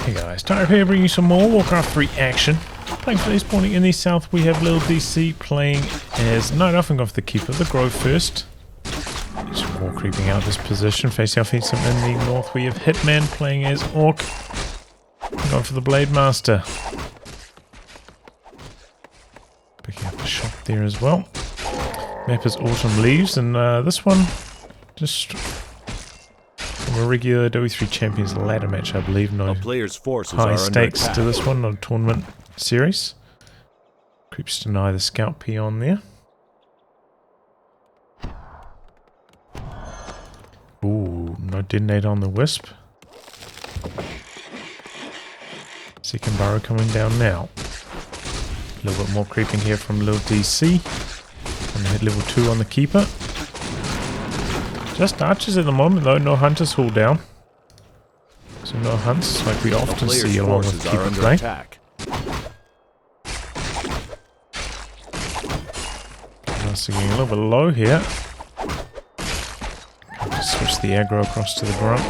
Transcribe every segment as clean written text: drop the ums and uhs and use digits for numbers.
Hey guys, Tyre here bringing you some more Warcraft 3 action. Playing for this morning in the south we have LiiLDC playing as Night Elf and go for the Keeper of the Grove first. Some more creeping out this position. Facing offensive in the north we have Hitman playing as Orc. Going for the Blade Master. Picking up a shot there as well. Map is Autumn Leaves, and this one just from a regular WC3 Champions ladder match, I believe. No player's forces high stakes to this one, not a tournament series. Creeps deny the scout peon there. Ooh, no detonate on the wisp. Second burrow coming down now. A little bit more creeping here from LiiLDC. And hit level 2 on the Keeper. Just archers at the moment though, no hunters haul down. So no hunts like we often see along with Keeper play. Nice, getting a little bit low here. Switch the aggro across to the grunt.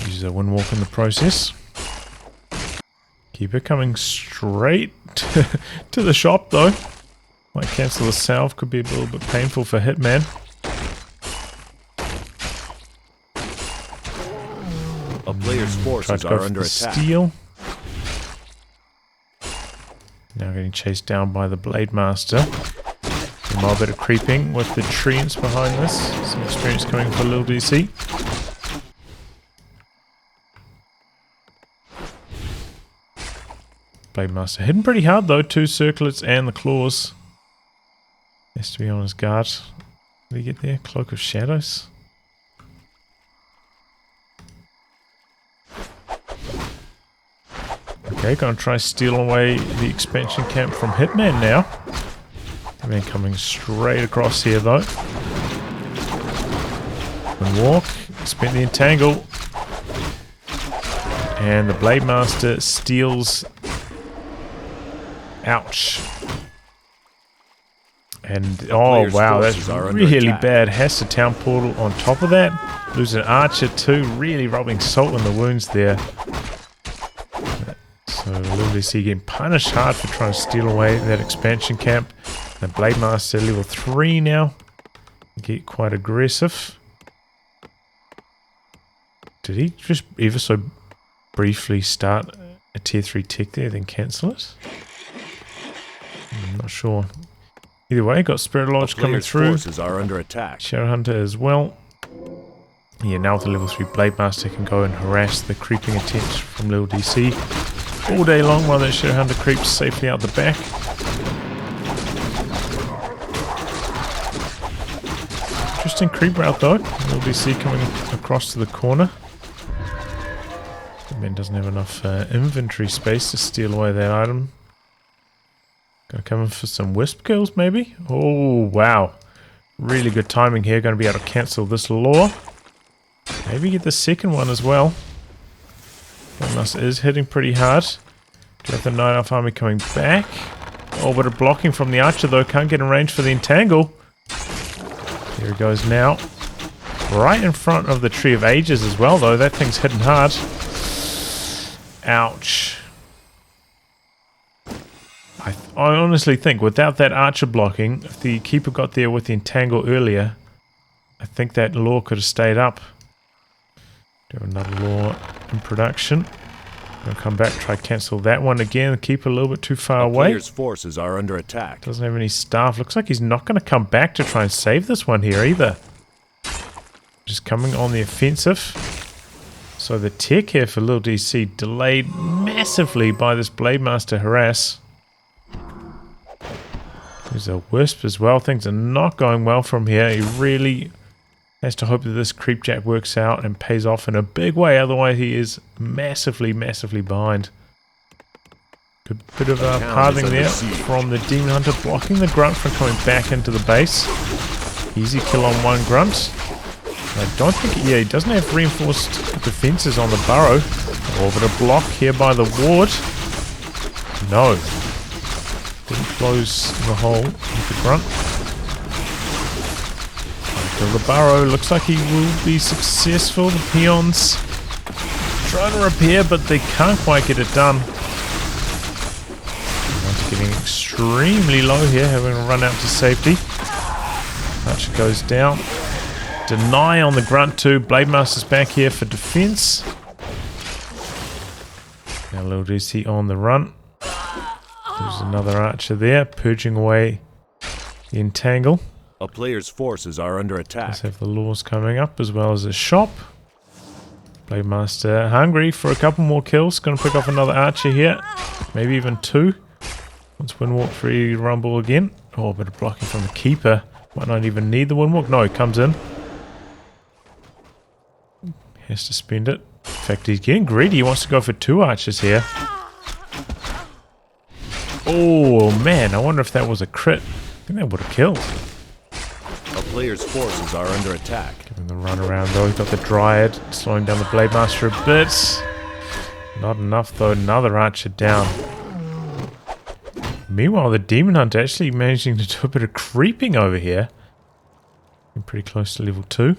Use a wind walk in the process. Keeper coming straight to the shop though. Might cancel the salve, could be a little bit painful for Hitman. A player's forces are under attack. Steal. Now getting chased down by the Blade Master. A more bit of creeping with the treants behind this. Some experience coming for LiiLDC. Blade Master hidden pretty hard though, 2 circlets and the claws. Has to be on his guard. Did he get there? Cloak of Shadows. Okay, gonna try steal away the expansion camp from Hitman now. Hitman coming straight across here though. And walk, spent the entangle. And the Blade Master steals. Ouch. And oh wow, that's really bad. Has the town portal on top of that. Lose an archer too, really rubbing salt in the wounds there. So LiiLDC getting punished hard for trying to steal away that expansion camp. The Blade Master level 3 now. Get quite aggressive. Did he just ever so briefly start a tier 3 tick there, then cancel it? I'm not sure. Either way, got Spirit Lodge coming through. Forces are under attack. Shadow Hunter as well. Yeah, now with the level 3 Blade Master can go and harass the creeping attempts from LiiLDC all day long while that Shadow Hunter creeps safely out the back. Interesting creep route though. LiiLDC coming across to the corner. The man doesn't have enough inventory space to steal away that item. Gonna come in for some wisp kills maybe? Oh wow. Really good timing here. Gonna be able to cancel this lore. Maybe get the second one as well. That is hitting pretty hard. Do have the Night Elf army coming back. Oh, but a blocking from the archer though. Can't get in range for the entangle. Here it goes now. Right in front of the Tree of Ages as well though. That thing's hitting hard. Ouch. I honestly think without that archer blocking, if the Keeper got there with the entangle earlier, I think that lore could have stayed up. Do another lore in production. Gonna come back, try cancel that one again. The Keeper a little bit too far away. Player's forces are under attack. Doesn't have any staff. Looks like he's not going to come back to try and save this one here either. Just coming on the offensive. So the tech here for LiiLDC delayed massively by this Blade Master harass. There's a wisp as well. Things are not going well from here. He really has to hope that this creepjack works out and pays off in a big way. Otherwise, he is massively, massively behind. Good bit of pathing there from the Demon Hunter, blocking the grunt from coming back into the base. Easy kill on one grunt. I don't think, yeah, he doesn't have reinforced defenses on the burrow. Oh, but a block here by the ward. No. Didn't close the hole with the grunt. Kill the burrow. Looks like he will be successful. The peons Trying to repair, but they can't quite get it done. It's getting extremely low here, having to run out to safety. Archer goes down. Deny on the grunt too. Blade Master's back here for defense. Now LiiLDC on the run. There's another archer there, purging away the entangle. A player's forces are under attack. Let's have the laws coming up as well as the shop. Blade Master hungry for a couple more kills. Going to pick off another archer here. Maybe even two. Once Windwalk 3 rumble again. Oh, a bit of blocking from the keeper. Might not even need the Windwalk. No, he comes in. Has to spend it. In fact, he's getting greedy. He wants to go for two archers here. Oh, man. I wonder if that was a crit. I think that would have killed. A player's forces are under attack. Giving the run around though. He's got the Dryad. Slowing down the Blade Master a bit. Not enough though. Another archer down. Meanwhile, the Demon Hunter actually managing to do a bit of creeping over here. Getting pretty close to level 2.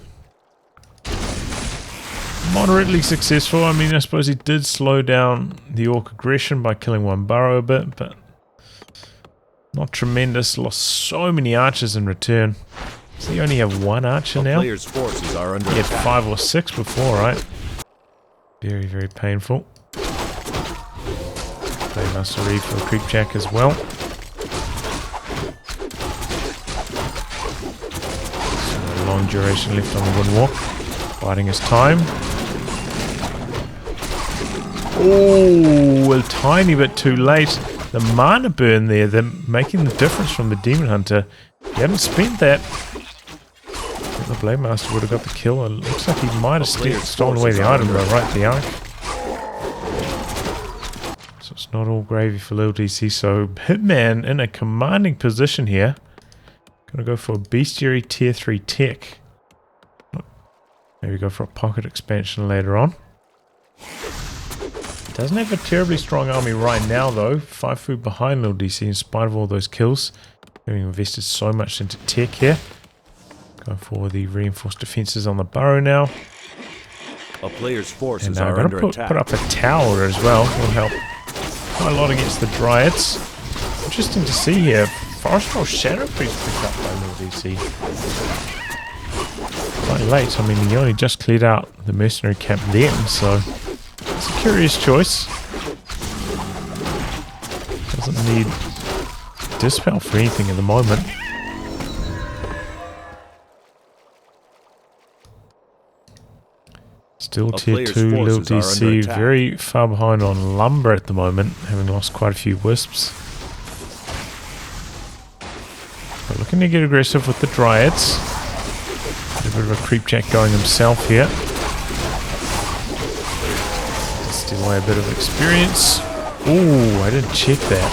Moderately successful. I mean, I suppose he did slow down the Orc aggression by killing one burrow a bit, but not tremendous. Lost so many archers in return. So you only have one archer now? Player's forces are under You had attack. 5 or 6 before, right? Very, very painful. Blade Master read for a creepjack as well. So long duration left on the Windwalk. Biding his time. Oh, a tiny bit too late. The mana burn there, they're making the difference from the Demon Hunter. He hadn't spent that. I think the Blade Master would have got the kill. It looks like he might have stolen away the item though, right at the arc. So it's not all gravy for LiiLDC. So Hitman in a commanding position here. Gonna go for a bestiary tier 3 tech. Maybe go for a pocket expansion later on. Doesn't have a terribly strong army right now though. 5 food behind LiiLDC in spite of all those kills. Having invested so much into tech here. Going for the reinforced defenses on the burrow now. A player's forces And are I'm under going to attack. put up a tower as well. Will help quite a lot against the Dryads. Interesting to see here. Forest Troll Shadow Priest picked up by LiiLDC. Quite late. I mean, he only just cleared out the mercenary camp then, so it's a curious choice. Doesn't need Dispel for anything at the moment. Still tier 2 LiiLDC, very far behind on lumber at the moment, having lost quite a few wisps. But looking to get aggressive with the Dryads. A bit of a creepjack going himself here. Steal away a bit of experience. Ooh, I didn't check that.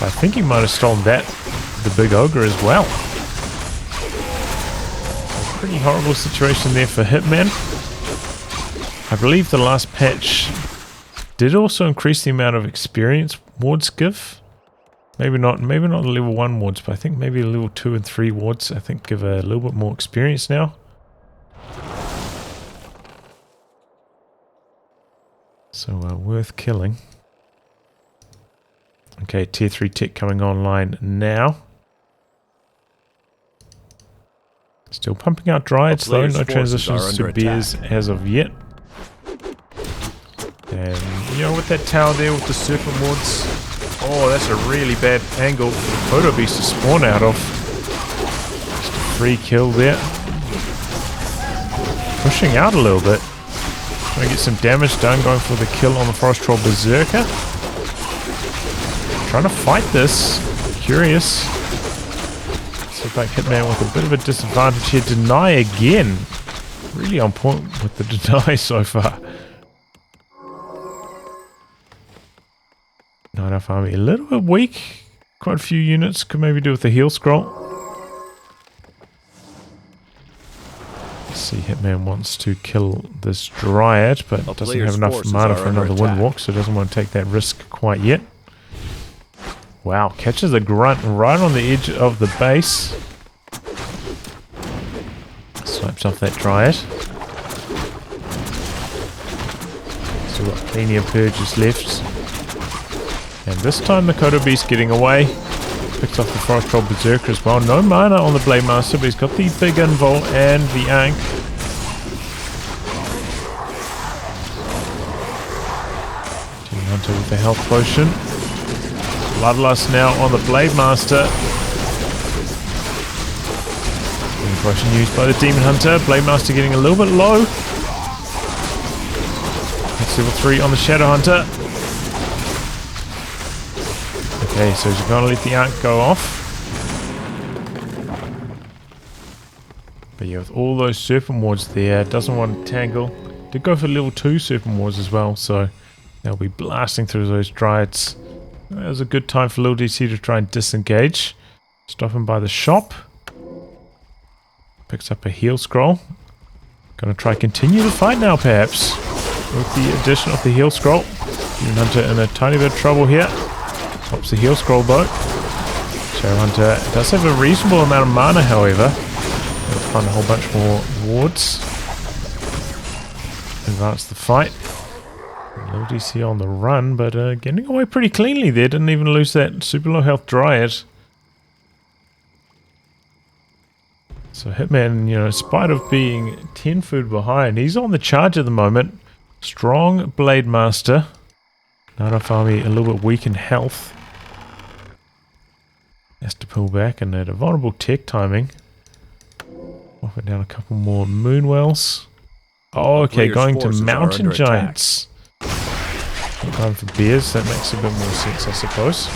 I think he might have stolen that, the big ogre as well. A pretty horrible situation there for Hitman. I believe the last patch did also increase the amount of experience wards give. Maybe not the level 1 wards, but I think maybe the level 2 and 3 wards I think give a little bit more experience now. So worth killing. Okay, tier 3 tech coming online now. Still pumping out Dryads though, no transitions to bears as of yet. And, you know, with that tower there with the serpent wards, oh, that's a really bad angle for the photo beast to spawn out of. Just a free kill there. Pushing out a little bit. Trying to get some damage done, going for the kill on the Forest Troll Berserker. Trying to fight this. Curious. Looks like Hitman with a bit of a disadvantage here. Deny again. Really on point with the deny so far. Not enough army. A little bit weak. Quite a few units. Could maybe do with the heal scroll. Let's see, Hitman wants to kill this Dryad, but doesn't have enough mana for another Windwalk, so doesn't want to take that risk quite yet. Wow, catches a grunt right on the edge of the base. Snipes off that Dryad. Still got plenty of purges left. And this time the Kodo Beast getting away. Picks off the Forest Troll Berserker as well. No mana on the Blade Master, but he's got the big invul and the Ankh. Demon Hunter with the health potion. Bloodlust now on the Blade Master. Healing potion used by the Demon Hunter. Blade Master getting a little bit low. That's level 3 on the Shadow Hunter. Okay, so he's going to let the Ankh go off. But yeah, with all those Serpent Wards there, doesn't want to tangle. Did go for level 2 Serpent Wards as well, so they'll be blasting through those Dryads. That was a good time for LiiLDC to try and disengage. Stop him by the shop. Picks up a heal scroll. Gonna try continue the fight now, perhaps. With the addition of the heal scroll. Demon Hunter in a tiny bit of trouble here. Pops the heal scroll though. Shadow Hunter does have a reasonable amount of mana, however. Gotta find a whole bunch more wards. Advance the fight. LiiLDC on the run, but getting away pretty cleanly there. Didn't even lose that super low health Dryad. So Hitman, you know, in spite of being 10 food behind, he's on the charge at the moment. Strong Blade Master. Night Elf army a little bit weak in health. Has to pull back and at a vulnerable tech timing. Offer down a couple more Moonwells. Oh, okay, going to Mountain Giants. Not going for bears, that makes a bit more sense, I suppose.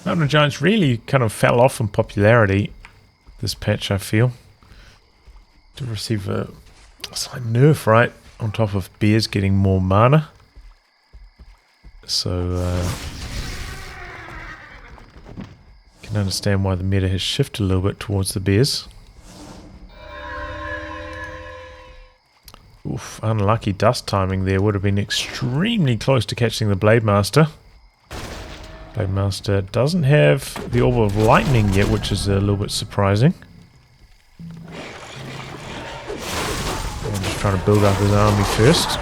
Mountain Giants really kind of fell off in popularity this patch, I feel. To receive a slight nerf, right? On top of bears getting more mana. So, can understand why the meta has shifted a little bit towards the bears. Oof, unlucky dust timing there. Would have been extremely close to catching the Blade Master. Blade Master doesn't have the Orb of Lightning yet, which is a little bit surprising. I'm just trying to build up his army first.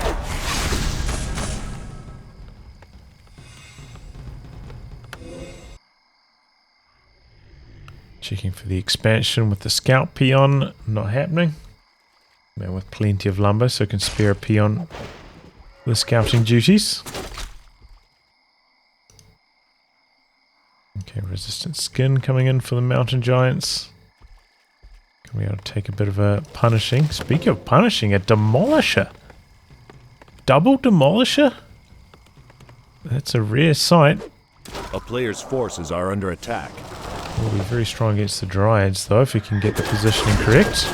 Checking for the expansion with the Scout Peon, not happening. Man with plenty of lumber, so can spare a peon with scouting duties. Okay, resistant skin coming in for the Mountain Giants. Can we take a bit of a punishing? Speaking of punishing, a Demolisher. Double Demolisher? That's a rare sight. A player's forces are under attack. Will be very strong against the Dryads, though, if we can get the positioning correct.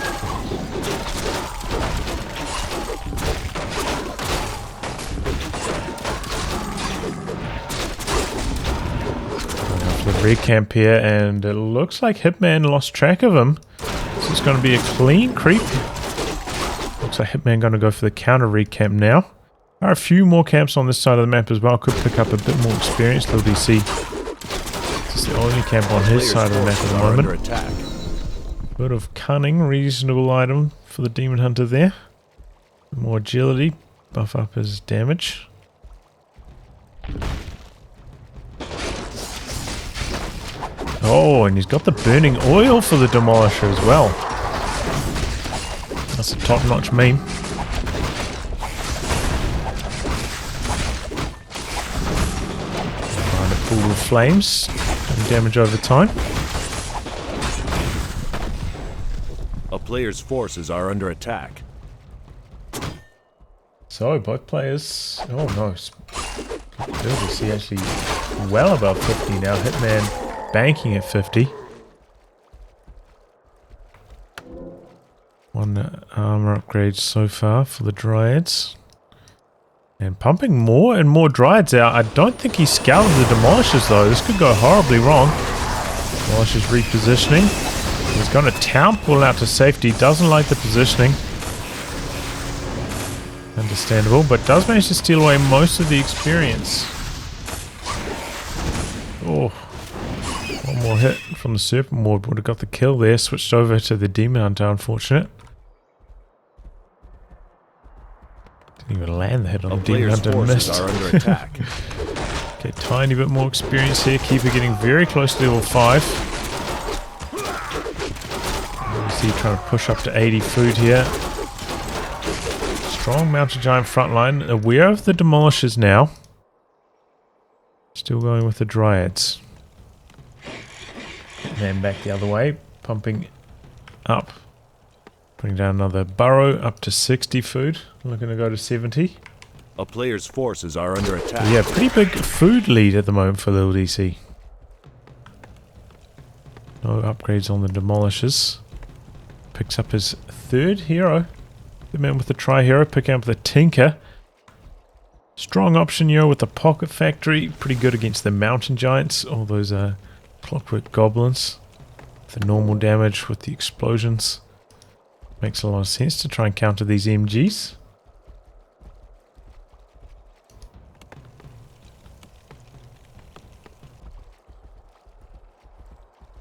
Recamp here, and it looks like Hitman lost track of him. So it's going to be a clean creep. Looks like Hitman going to go for the counter recamp now. There are a few more camps on this side of the map as well. Could pick up a bit more experience. LiiLDC. It's the only camp on his side of the map at the moment. Bit of cunning, reasonable item for the Demon Hunter there. More agility, buff up his damage. Oh, and he's got the burning oil for the Demolisher as well. That's a top-notch meme. Trying to pull with flames, and damage over time. A player's forces are under attack. So, both players... Oh no. LiiLDC actually well above 50 now. Hitman banking at 50. One armor upgrade so far for the Dryads. And pumping more and more Dryads out. I don't think he scouted the Demolishers though. This could go horribly wrong. Demolishers repositioning. He's going to town pull out to safety. Doesn't like the positioning. Understandable, but does manage to steal away most of the experience. Oh. One more hit from the Serpent Ward would have got the kill there. Switched over to the Demon Hunter, unfortunate. Didn't even land the hit on A the Demon player's Hunter, forces missed. are under attack. Okay, tiny bit more experience here. Keeper getting very close to level 5. You see trying to push up to 80 food here. Strong Mountain Giant frontline. Aware of the Demolishers now. Still going with the Dryads. And then back the other way. Pumping up. Bring down another burrow up to 60 food. Looking to go to 70. A player's forces are under attack. Yeah, pretty big food lead at the moment for LiiLDC. No upgrades on the Demolishers. Picks up his third hero. The man with the Tri-Hero picking up the Tinker. Strong option here with the Pocket Factory. Pretty good against the Mountain Giants. All those Clockwork Goblins. The normal damage with the explosions. Makes a lot of sense to try and counter these MGs.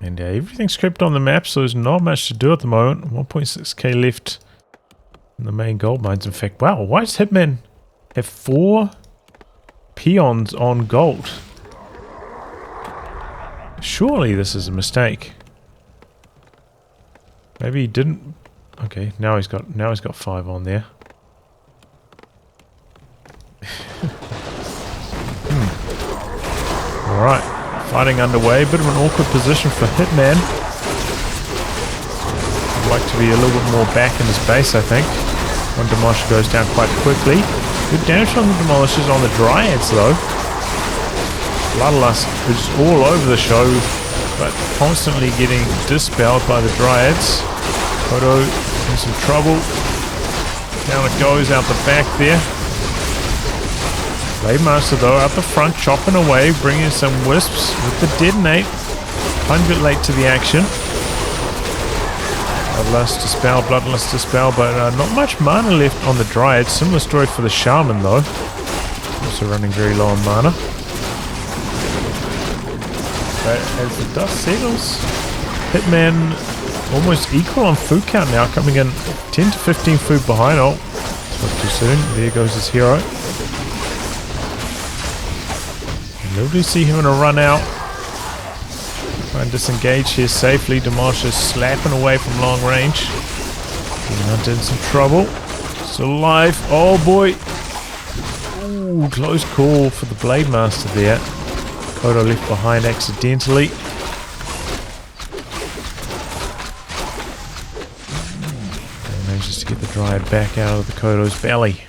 And everything's scripted on the map, so there's not much to do at the moment. 1.6k left in the main gold mines. In fact, wow, why does Hitman have 4 peons on gold? Surely this is a mistake. Maybe he didn't. Okay, now he's got 5 on there. All right. Fighting underway, bit of an awkward position for Hitman. I'd like to be a little bit more back in his base, I think. One Demolisher goes down quite quickly. Good damage on the Demolishers on the Dryads, though. Bloodlust is all over the show, but constantly getting dispelled by the Dryads. Kodo in some trouble. Down it goes out the back there. Blade Master though up the front, chopping away, bringing some wisps with the detonate. 100 late to the action. Bloodlust dispel, but not much mana left on the Dryad. Similar story for the Shaman though. Also running very low on mana. But as the dust settles, Hitman almost equal on food count now, coming in 10 to 15 food behind. Oh, not too soon. There goes his hero. LiiLDC him in a run out. Try and disengage here safely. Demolisher slapping away from long range. Hunter in some trouble. Still alive. Oh boy. Ooh, close call for the Blade Master there. Kodo left behind accidentally. And manages to get the Dryad back out of the Kodo's belly.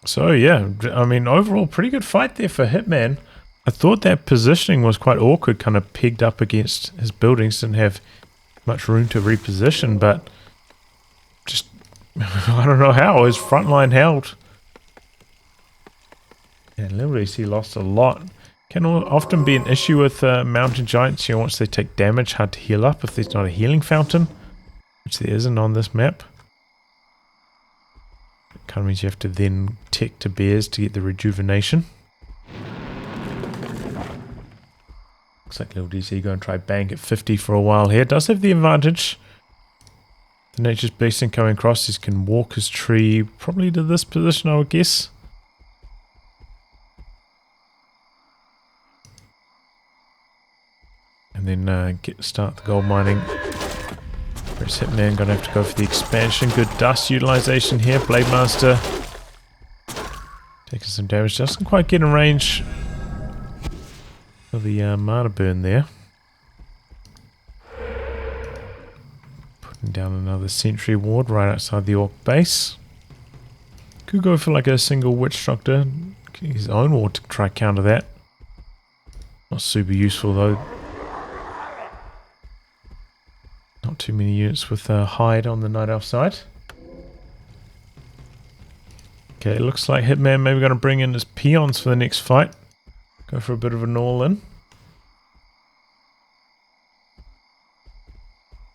So yeah, I mean overall pretty good fight there for Hitman. I thought that positioning was quite awkward, kind of pegged up against his buildings, didn't have much room to reposition, but just, I don't know how, his front line held. And LiiLDC lost a lot. Can often be an issue with Mountain Giants, you know, once they take damage, hard to heal up if there's not a healing fountain, which there isn't on this map. Kind of means you have to then tech to bears to get the rejuvenation. Looks like LiiLDC going to try bank at 50 for a while here. Does have the advantage. The Nature's Beasting coming across. He can walk his tree probably to this position, I would guess. And then start the gold mining. Whereas Hitman going to have to go for the expansion. Good dust utilization here. Blade Master taking some damage. Doesn't quite get in range for the mana burn there. Putting down another sentry ward right outside the Orc base. Could go for like a single Witch Doctor. His own ward to try counter that. Not super useful though. Not too many units with hide on the Night Elf side. Okay, looks like Hitman maybe going to bring in his peons for the next fight. Go for a bit of an all-in.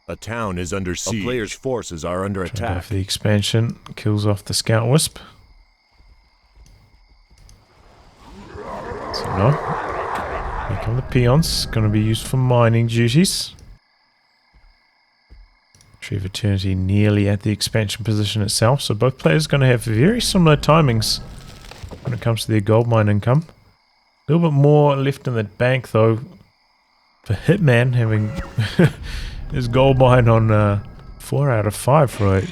A town is under siege. A player's forces are under attack. Go for the expansion. Kills off the Scout Wisp. So no. Here come the peons. Going to be used for mining duties. Tree of Eternity nearly at the expansion position itself, so both players are going to have very similar timings when it comes to their gold mine income. A little bit more left in the bank though for Hitman, having his gold mine on 4 out of 5 for a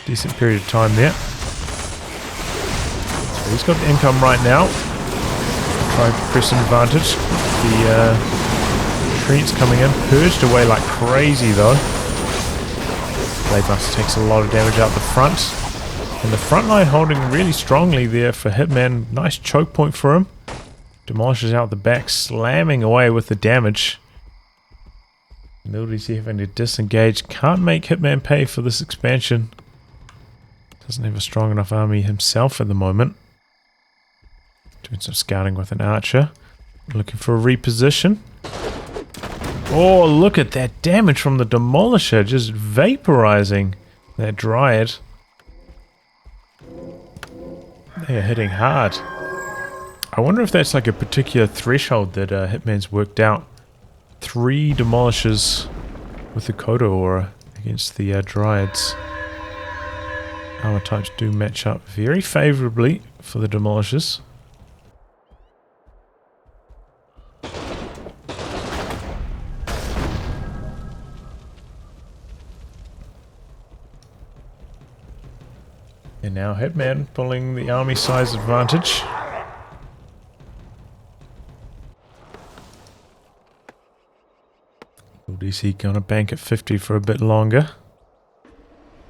decent period of time there. So he's got the income right now. Try to press an advantage. The treants coming in, purged away like crazy though. Blade Master takes a lot of damage out the front. And the front line holding really strongly there for Hitman. Nice choke point for him. Demolishes out the back, slamming away with the damage. LiiLDC having to disengage. Can't make Hitman pay for this expansion. Doesn't have a strong enough army himself at the moment. Doing some scouting with an archer. Looking for a reposition. Oh, look at that damage from the Demolisher, just vaporizing that Dryad. They are hitting hard. I wonder if that's like a particular threshold that Hitman's worked out. 3 Demolishers with the Kodo Aura against the Dryads. Armor types do match up very favorably for the Demolishers. And now Hitman pulling the army size advantage. LiiLDC gonna bank at 50 for a bit longer.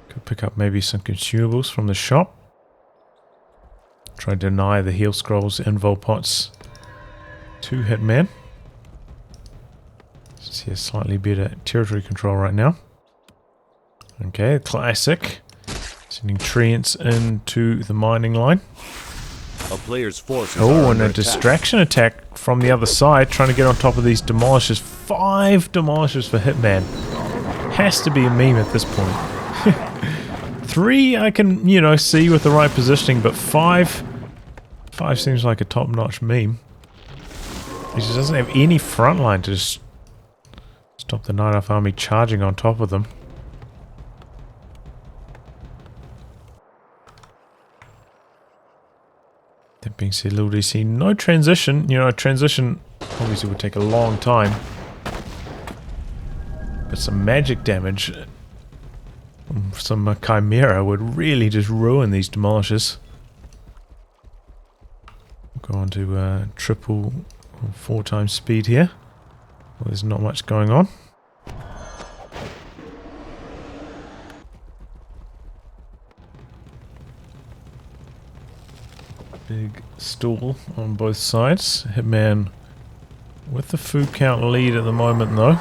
Could pick up maybe some consumables from the shop. Try to deny the heal scrolls and vol pots to Hitman. See a slightly better territory control right now. Okay, classic. Sending treants into the mining line. A player's forces Oh, and a distraction attack from the other side, trying to get on top of these demolishers. 5 demolishers for Hitman. Has to be a meme at this point. 3 I can, you know, see with the right positioning, but 5 seems like a top-notch meme. He just doesn't have any front line to just stop the Night Elf army charging on top of them. That being said, LiiLDC, no transition. You know, a transition obviously would take a long time. But some magic damage, some Chimera would really just ruin these demolishers. Go on to triple or 4 times speed here. Well, there's not much going on. Big stall on both sides. Hitman with the food count lead at the moment though.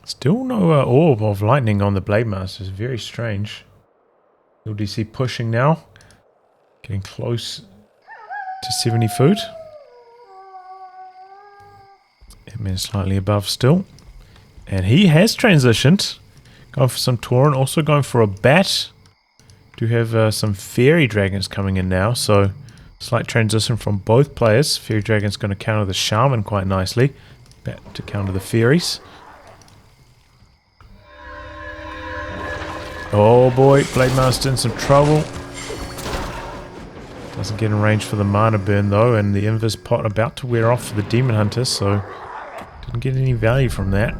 Still no orb of lightning on the Blade Master. It's very strange. LiiLDC pushing now. Getting close to 70 food. Hitman slightly above still. And he has transitioned. Going for some Tauren. Also going for a bat. Do have some Fairy Dragons coming in now. So slight transition from both players. Fairy Dragon's going to counter the Shaman quite nicely. Bat to counter the Fairies. Oh boy, Blade Master in some trouble. Doesn't get in range for the mana burn though, and the Invis pot about to wear off for the Demon Hunter, so didn't get any value from that.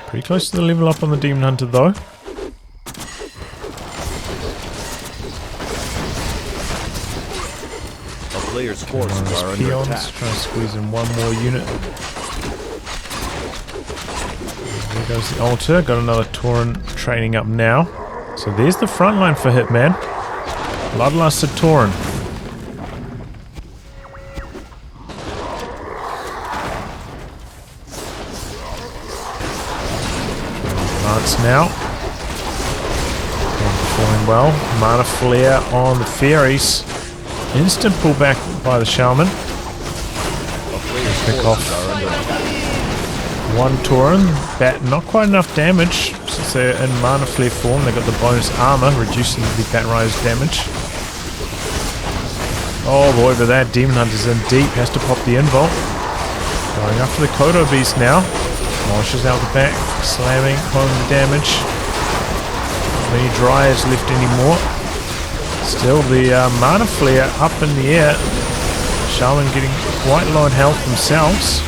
Pretty close to the level up on the Demon Hunter though. Players' forces are under attack. Trying to squeeze in one more unit. There goes the altar. Got another Tauren training up now. So there's the front line for Hitman. Bloodlusted Tauren. Advance now. Performing well. Mana Flare on the Fairies. Instant pullback by the shaman. A player's Pick off. forces are under attack. One Tauren. Bat not quite enough damage since they're in mana flare form. They got the bonus armor, reducing the Bat Rider's damage. Oh boy, but that Demon Hunter's in deep. Has to pop the invult. Going after the Kodo Beast now. Demolishes out the back, slamming home the damage. Not many Dryas left anymore. Still the mana flare up in the air. Shaman getting quite low in health themselves.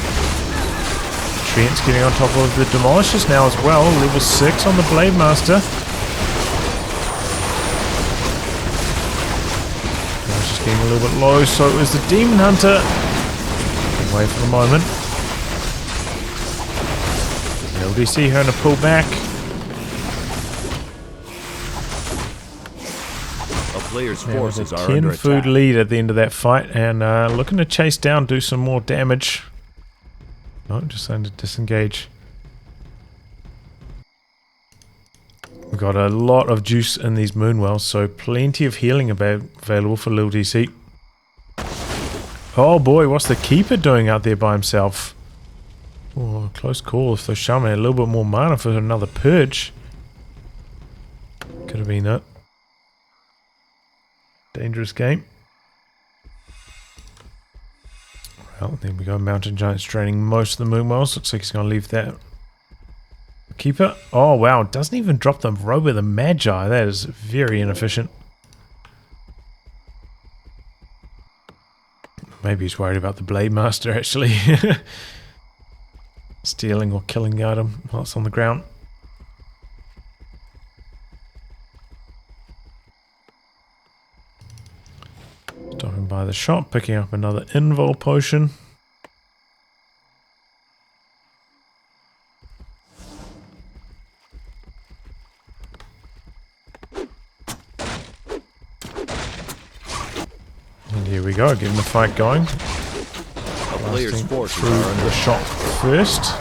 Treant's getting on top of the Demolishers now as well. Level 6 on the Blade Master. Just getting a little bit low, so is the Demon Hunter. Away for the moment. LiiLDC having to pull back. A player's There was a forces are 10 under food attack. lead at the end of that fight, and looking to chase down, do some more damage. No, just starting to disengage. We've got a lot of juice in these Moonwells, so plenty of healing available for LiiLDC. Oh boy, what's the Keeper doing out there by himself? Oh, close call. If those Shaman had a little bit more mana for another Purge. Could have been it. Dangerous game. Well, there we go. Mountain Giant's draining most of the Moonwells. Looks like he's going to leave that. Keeper. Oh, wow. Doesn't even drop the Robe of the Magi. That is very inefficient. Maybe he's worried about the Blade Master, actually. Stealing or killing the item while it's on the ground. Stopping by the shop, picking up another invul potion. And here we go, getting the fight going. A player's forces Through are under the shop first.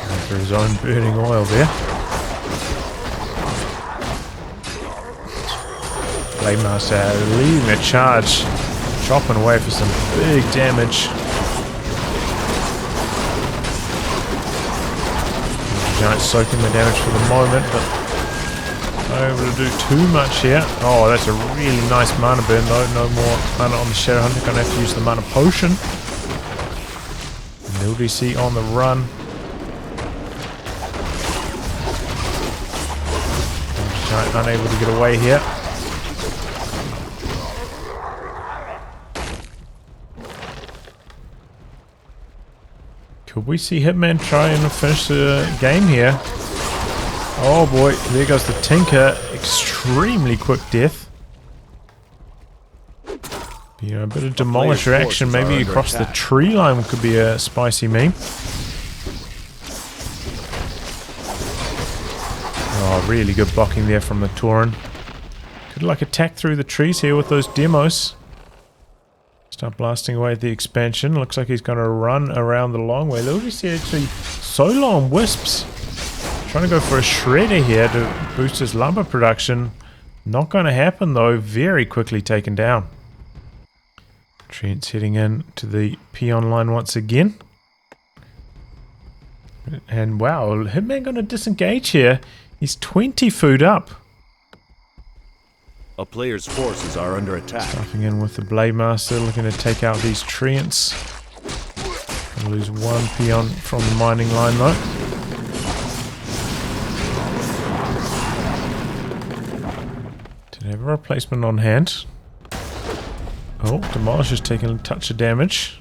Going for his own burning oil there. Blade Master leading a charge, chopping away for some big damage. Giant soaking the damage for the moment, but not able to do too much here. Oh, that's a really nice mana burn though. No more mana on the Shadow Hunter. Gonna have to use the mana potion. LiiLDC on the run. Giant unable to get away here. Could we see Hitman try and finish the game here? Oh boy, there goes the Tinker. Extremely quick death. You know, a bit of Demolisher action maybe across the tree line could be a spicy meme. Oh, really good blocking there from the Tauren. Could like attack through the trees here with those demos. Start blasting away at the expansion. Looks like he's going to run around the long way. LiiLDC actually solo on Wisps. Trying to go for a shredder here to boost his lumber production. Not going to happen though. Very quickly taken down. Trent's heading in to the peon line once again. And wow, Hitman going to disengage here. He's 20 food up. A player's forces are under attack. Stuffing in with the Blade Master, looking to take out these Treants. Gonna lose one peon from the mining line though. Didn't have a replacement on hand. Oh, Demolisher's taking a touch of damage.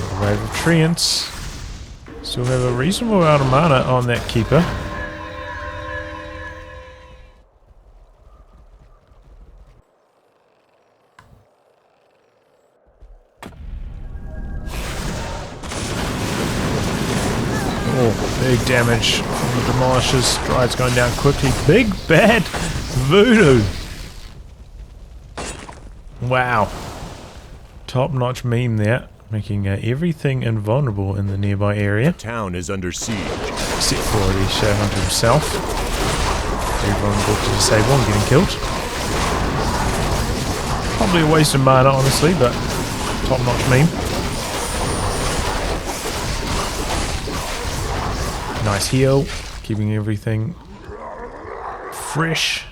Another wave of Treants. Still have a reasonable amount of mana on that Keeper. Oh, big damage from the Demolishers. Stride's going down quickly. Big bad Voodoo. Wow. Top-notch meme there. Making everything invulnerable in the nearby area. The town is under siege. Except for the Shadowhunter himself. Everyone got to disable and getting killed. Probably a waste of mana, honestly, but top-notch meme. Nice heal, keeping everything fresh.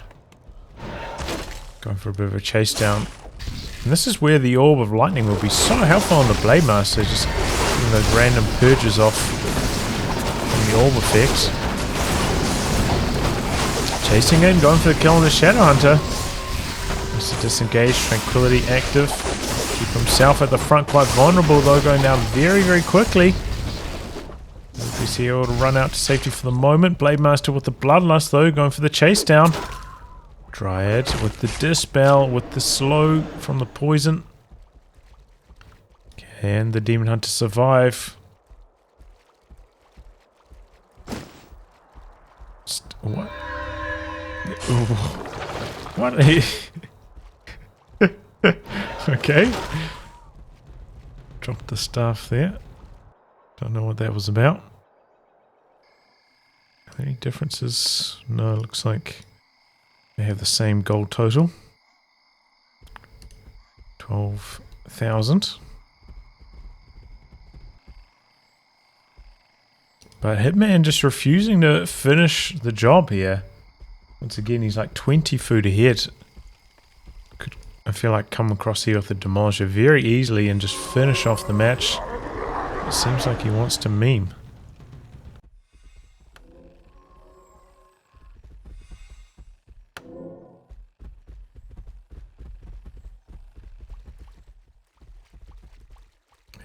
Going for a bit of a chase down. And this is where the Orb of Lightning will be so helpful on the Blade Master, just getting those random purges off from the Orb effects. Chasing in, going for the kill on the Shadowhunter. Just to disengage, Tranquility active. Keep himself at the front quite vulnerable though, going down very, very quickly. LiiLDC able to run out to safety for the moment. Blade Master with the Bloodlust though, going for the chase down. Dryad with the Dispel, with the slow from the poison. Can the Demon Hunter survive? What? What? Okay. Dropped the staff there. Don't know what that was about. Any differences? No, it looks like they have the same gold total. 12,000. But Hitman just refusing to finish the job here. Once again, he's like 20 food ahead. Could, I feel like, come across here with the Demolisher very easily and just finish off the match. It seems like he wants to meme.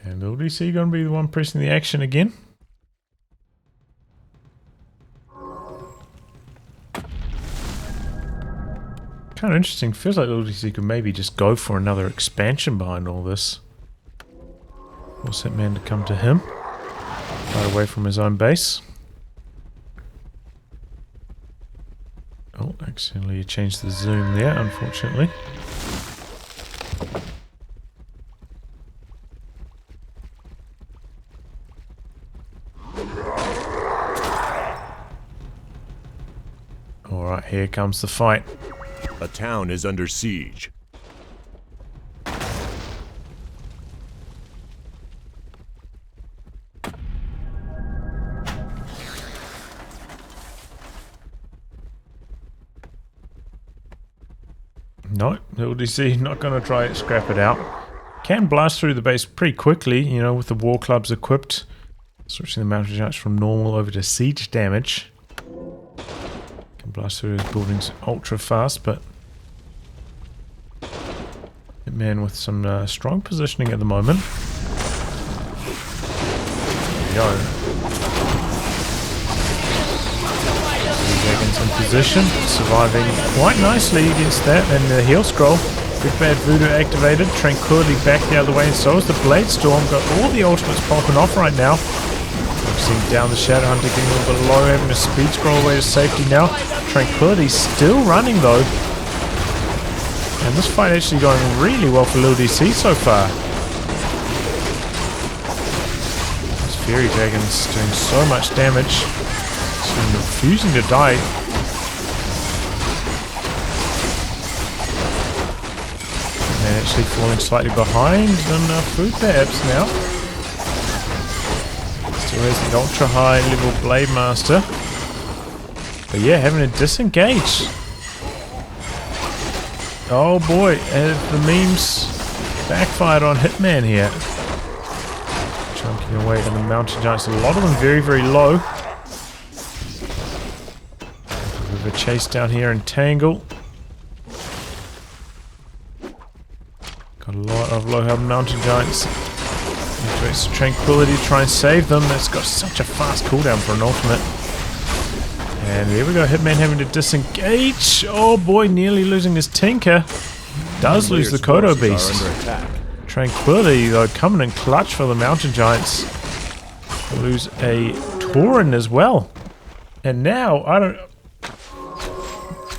And LiiLDC going to be the one pressing the action again. Kind of interesting. Feels like LiiLDC could maybe just go for another expansion behind all this. Force Hitman to come to him. Right away from his own base. Oh, accidentally changed the zoom there, unfortunately. Alright, here comes the fight. A town is under siege. No, LiiLDC not going to try to scrap it out. Can blast through the base pretty quickly, you know, with the war clubs equipped. Switching the mountain giants from normal over to siege damage. Can blast through his buildings ultra fast, but Hitman with some strong positioning at the moment. There we go. Dragons in position, surviving quite nicely against that, and the heal scroll. Big Bad Voodoo activated, Tranquility back the other way, and so is the Blade Storm. Got all the ultimates popping off right now. Focusing down the Shadowhunter, getting a little bit low, having a speed scroll away to safety now. Tranquility still running though. And this fight actually going really well for LiiLDC so far. This Fairy Dragon's doing so much damage. He's refusing to die. And actually falling slightly behind on food perhaps now. Still has the ultra high level Blade Master. But yeah, having to disengage. Oh boy, the memes backfired on Hitman here. Chunking away to the mountain giants. A lot of them very, very low. A bit of a chase down here and Tangle. Got a lot of low health mountain giants. Activates Tranquility to try and save them. That's got such a fast cooldown for an ultimate. And there we go, Hitman having to disengage. Oh boy, nearly losing his Tinker. Does lose the Kodo Beast. Tranquility though, coming in clutch for the Mountain Giants. Lose a Tauren as well. And now, I don't...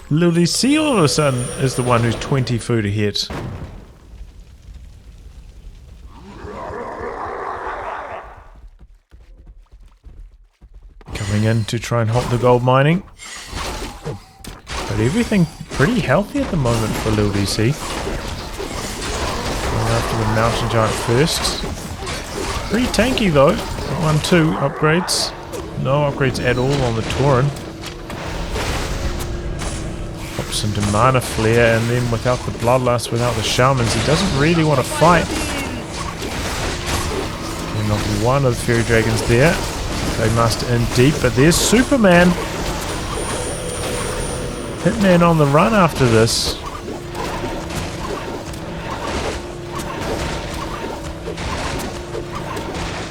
LiiLDC all of a sudden is the one who's 20 food ahead. moving in to try and halt the gold mining. But everything pretty healthy at the moment for LiiLDC. Going after the mountain giant first. Pretty tanky though. 1-2 upgrades. No upgrades at all on the Tauren. Pops into Mana Flare, and then without the Bloodlust, without the Shamans, he doesn't really want to fight. And not one of the Fairy Dragons there. They must in deep, but there's Superman. Hitman on the run after this.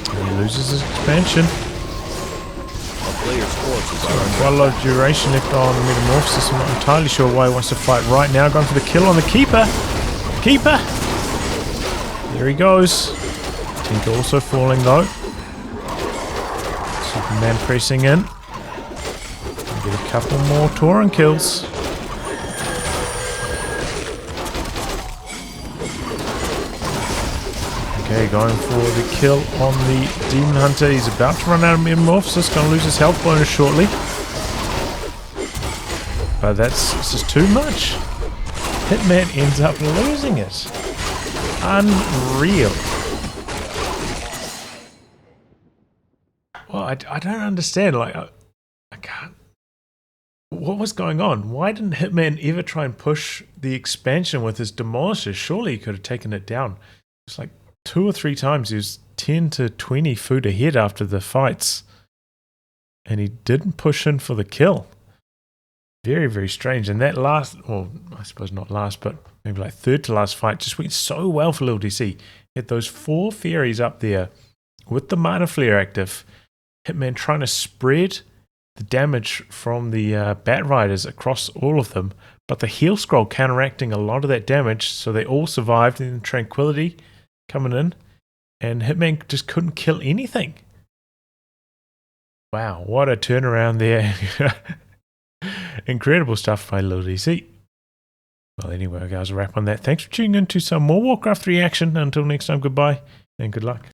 And he loses his expansion. Quite a lot of duration left on the Metamorphosis. I'm not entirely sure why he wants to fight right now. Going for the kill on the Keeper. Keeper! There he goes. Tinker also falling though. Superman pressing in. Get a couple more Tauren kills. Okay, going for the kill on the Demon Hunter. He's about to run out of Metamorphosis. Going to lose his health bonus shortly. But that's just too much. Hitman ends up losing it. Unreal. Well, I don't understand. Like, I can't. What was going on? Why didn't Hitman ever try and push the expansion with his Demolisher? Surely he could have taken it down. It's like 2 or 3 times he was 10 to 20 food ahead after the fights. And he didn't push in for the kill. Very, very strange. And that last, well, I suppose not last, but maybe like third to last fight just went so well for LiiLDC. Had those 4 fairies up there with the Mana Flare active. Hitman trying to spread the damage from the Bat Riders across all of them, but the heal scroll counteracting a lot of that damage, so they all survived, and Tranquility coming in, and Hitman just couldn't kill anything. Wow, what a turnaround there. Incredible stuff by LiiLDC. Well, anyway, guys, a wrap on that. Thanks for tuning in to some more Warcraft 3 action. Until next time, goodbye and good luck.